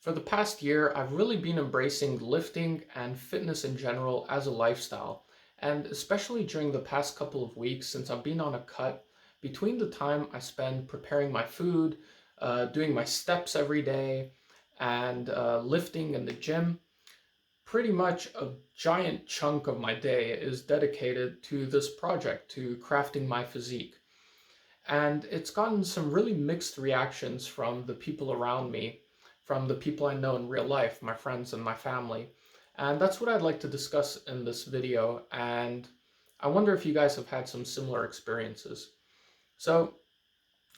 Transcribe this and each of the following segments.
For the past year, I've really been embracing lifting and fitness in general as a lifestyle. And especially during the past couple of weeks, since I've been on a cut, between the time I spend preparing my food, doing my steps every day, and lifting in the gym, pretty much a giant chunk of my day is dedicated to this project, to crafting my physique. And it's gotten some really mixed reactions from the people around me, from the people I know in real life, my friends and my family. And that's what I'd like to discuss in this video. And I wonder if you guys have had some similar experiences. So,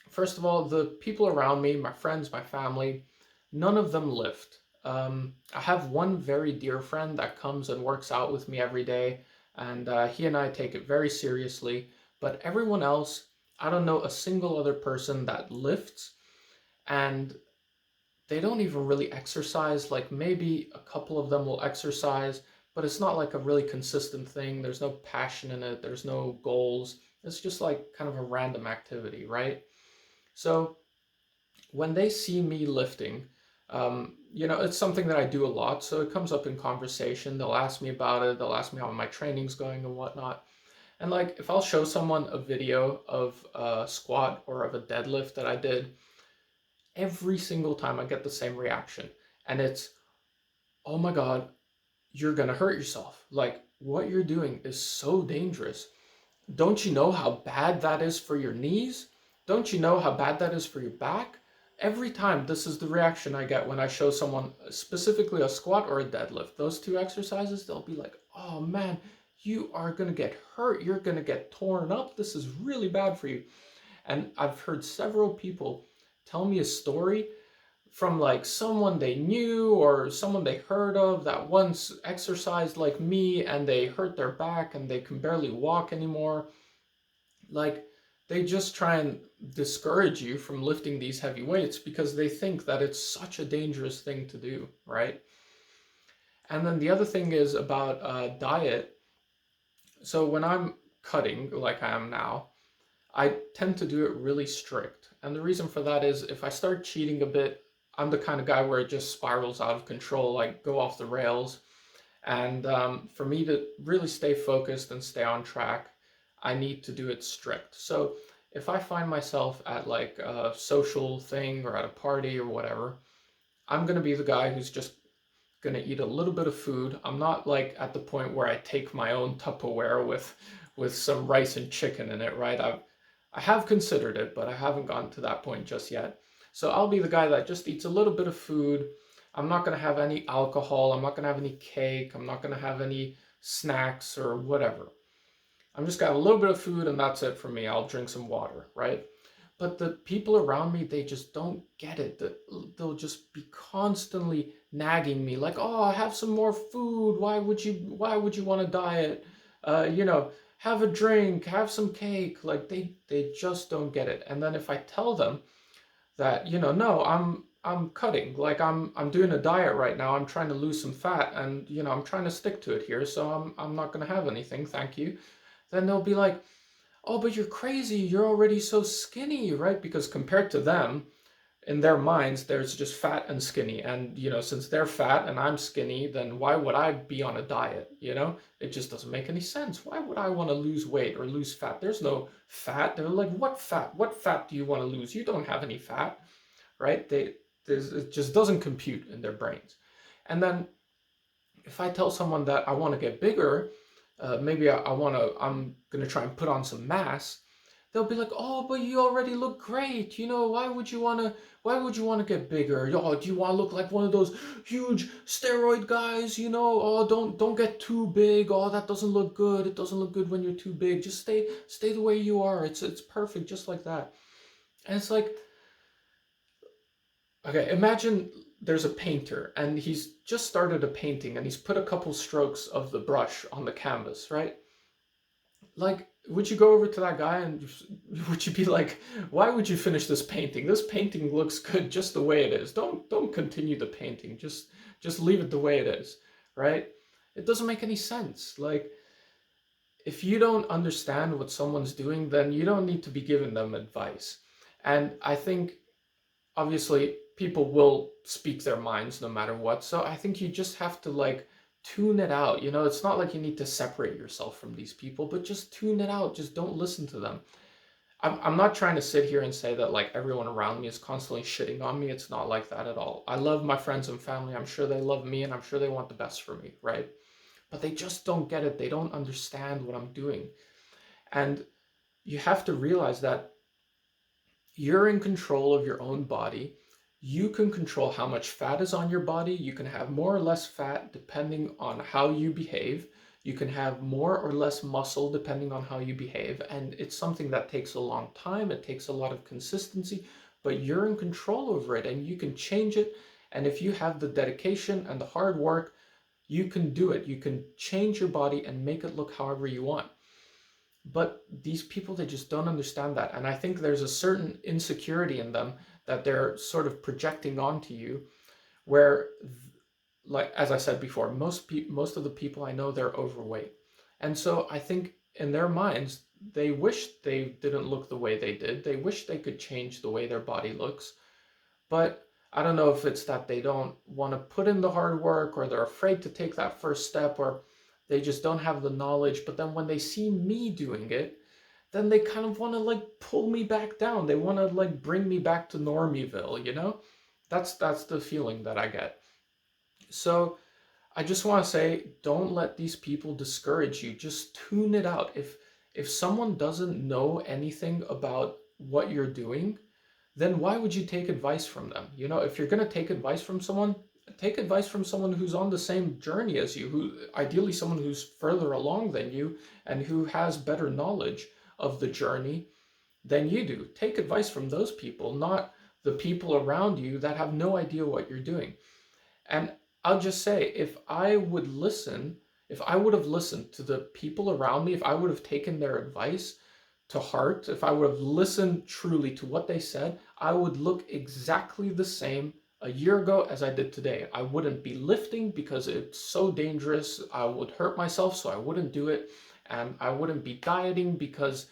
first of all, the people around me, my friends, my family, none of them lift. I have one very dear friend that comes and works out with me every day, and he and I take it very seriously. But everyone else, I don't know a single other person that lifts, and they don't even really exercise. Like maybe a couple of them will exercise, but it's not like a really consistent thing. There's no passion in it, there's no goals. It's just like kind of a random activity, right? So when they see me lifting, it's something that I do a lot. So it comes up in conversation. They'll ask me about it. They'll ask me how my training's going and whatnot. And like, if I'll show someone a video of a squat or of a deadlift that I did, every single time I get the same reaction. And it's, oh my God, you're gonna hurt yourself. Like, what you're doing is so dangerous. Don't you know how bad that is for your knees? Don't you know how bad that is for your back? Every time, this is the reaction I get when I show someone specifically a squat or a deadlift. Those two exercises, they'll be like, oh man, you are gonna get hurt. You're gonna get torn up. This is really bad for you. And I've heard several people tell me a story from like someone they knew or someone they heard of that once exercised like me and they hurt their back and they can barely walk anymore. Like, they just try and discourage you from lifting these heavy weights because they think that it's such a dangerous thing to do, right? And then the other thing is about diet. So when I'm cutting like I am now, I tend to do it really strict. And the reason for that is if I start cheating a bit, I'm the kind of guy where it just spirals out of control, like go off the rails. And for me to really stay focused and stay on track, I need to do it strict. So if I find myself at like a social thing or at a party or whatever, I'm going to be the guy who's just going to eat a little bit of food. I'm not like at the point where I take my own Tupperware with some rice and chicken in it, right? I have considered it, but I haven't gotten to that point just yet. So I'll be the guy that just eats a little bit of food. I'm not going to have any alcohol. I'm not going to have any cake. I'm not going to have any snacks or whatever. I'm just got a little bit of food and that's it for me. I'll drink some water, right? But the people around me, they just don't get it. They'll just be constantly nagging me like, "Oh, have some more food. Why would you want to diet? Have a drink, have some cake." Like they just don't get it. And then if I tell them that, no, I'm cutting. Like I'm doing a diet right now. I'm trying to lose some fat and, I'm trying to stick to it here, so I'm not going to have anything, thank you. Then they'll be like, "Oh, but you're crazy. You're already so skinny," right? Because compared to them, in their minds, there's just fat and skinny. And, since they're fat and I'm skinny, then why would I be on a diet? It just doesn't make any sense. Why would I want to lose weight or lose fat? There's no fat. They're like, "What fat? What fat do you want to lose? You don't have any fat," right? It just doesn't compute in their brains. And then if I tell someone that I want to get bigger, maybe I'm gonna try and put on some mass, they'll be like, "Oh, but you already look great. Why would you wanna get bigger? Oh, do you wanna look like one of those huge steroid guys? Oh, don't get too big. Oh, that doesn't look good. It doesn't look good when you're too big. Just stay the way you are. It's perfect, just like that." And it's like, okay, imagine there's a painter and he's just started a painting and he's put a couple strokes of the brush on the canvas, right? Like, would you go over to that guy and would you be like, "Why would you finish this painting? This painting looks good just the way it is. Don't continue the painting. Just leave it the way it is," right? It doesn't make any sense. Like, if you don't understand what someone's doing, then you don't need to be giving them advice. And I think, obviously, people will speak their minds no matter what. So I think you just have to like tune it out. You know, it's not like you need to separate yourself from these people, but just tune it out. Just don't listen to them. I'm not trying to sit here and say that like everyone around me is constantly shitting on me. It's not like that at all. I love my friends and family. I'm sure they love me and I'm sure they want the best for me, right? But they just don't get it. They don't understand what I'm doing. And you have to realize that you're in control of your own body. You can control how much fat is on your body. You can have more or less fat depending on how you behave. You can have more or less muscle depending on how you behave. And it's something that takes a long time. It takes a lot of consistency, but you're in control over it and you can change it. And if you have the dedication and the hard work, you can do it. You can change your body and make it look however you want. But these people, they just don't understand that. And I think there's a certain insecurity in them that they're sort of projecting onto you, where, like as I said before, most of the people I know, they're overweight. And so I think in their minds, they wish they didn't look the way they did. They wish they could change the way their body looks. But I don't know if it's that they don't want to put in the hard work, or they're afraid to take that first step, or they just don't have the knowledge. But then when they see me doing it, then they kind of want to like pull me back down. They want to like bring me back to Normieville, you know? That's the feeling that I get. So I just want to say, don't let these people discourage you. Just tune it out. If someone doesn't know anything about what you're doing, then why would you take advice from them? You know, if you're going to take advice from someone, take advice from someone who's on the same journey as you, who ideally someone who's further along than you and who has better knowledge of the journey than you do. Take advice from those people, not the people around you that have no idea what you're doing. And I'll just say, if I would have listened to the people around me, if I would have taken their advice to heart, if I would have listened truly to what they said, I would look exactly the same a year ago as I did today. I wouldn't be lifting because it's so dangerous. I would hurt myself, so I wouldn't do it. And I wouldn't be dieting because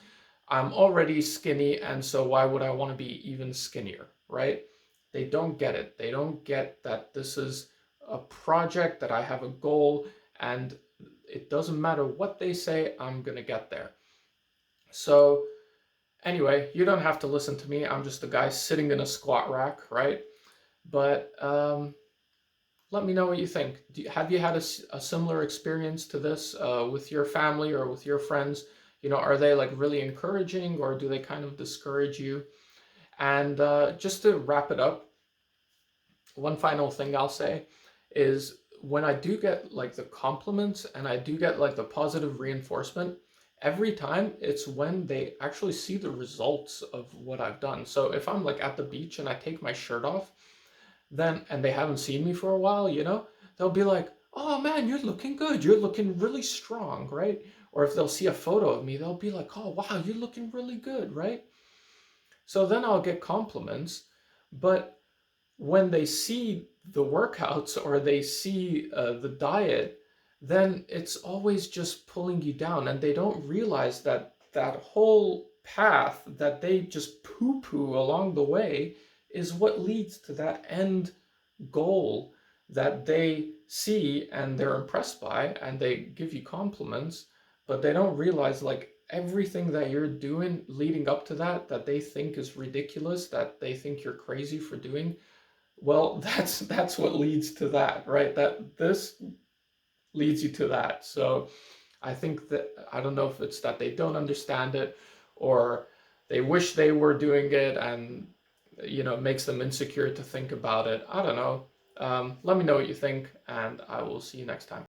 I'm already skinny, and so why would I want to be even skinnier, right? They don't get it. They don't get that this is a project, that I have a goal, and it doesn't matter what they say, I'm gonna get there. So anyway, you don't have to listen to me. I'm just a guy sitting in a squat rack, right? But let me know what you think. Have you had a similar experience to this with your family or with your friends? You know, are they like really encouraging, or do they kind of discourage you? And just to wrap it up, one final thing I'll say is, when I do get like the compliments and I do get like the positive reinforcement, every time it's when they actually see the results of what I've done. So if I'm like at the beach and I take my shirt off, then, and they haven't seen me for a while, you know, they'll be like, "Oh man, you're looking good. You're looking really strong," right? Or if they'll see a photo of me, they'll be like, "Oh wow, you're looking really good," right? So then I'll get compliments, but when they see the workouts or they see the diet, then it's always just pulling you down, and they don't realize that that whole path that they just poo poo along the way is what leads to that end goal that they see and they're impressed by, and they give you compliments, but they don't realize like everything that you're doing leading up to that, that they think is ridiculous, that they think you're crazy for doing. Well, that's what leads to that, right? That this leads you to that. So I think that, I don't know if it's that they don't understand it, or they wish they were doing it, and you know, it makes them insecure to think about it. I don't know. Let me know what you think, and I will see you next time.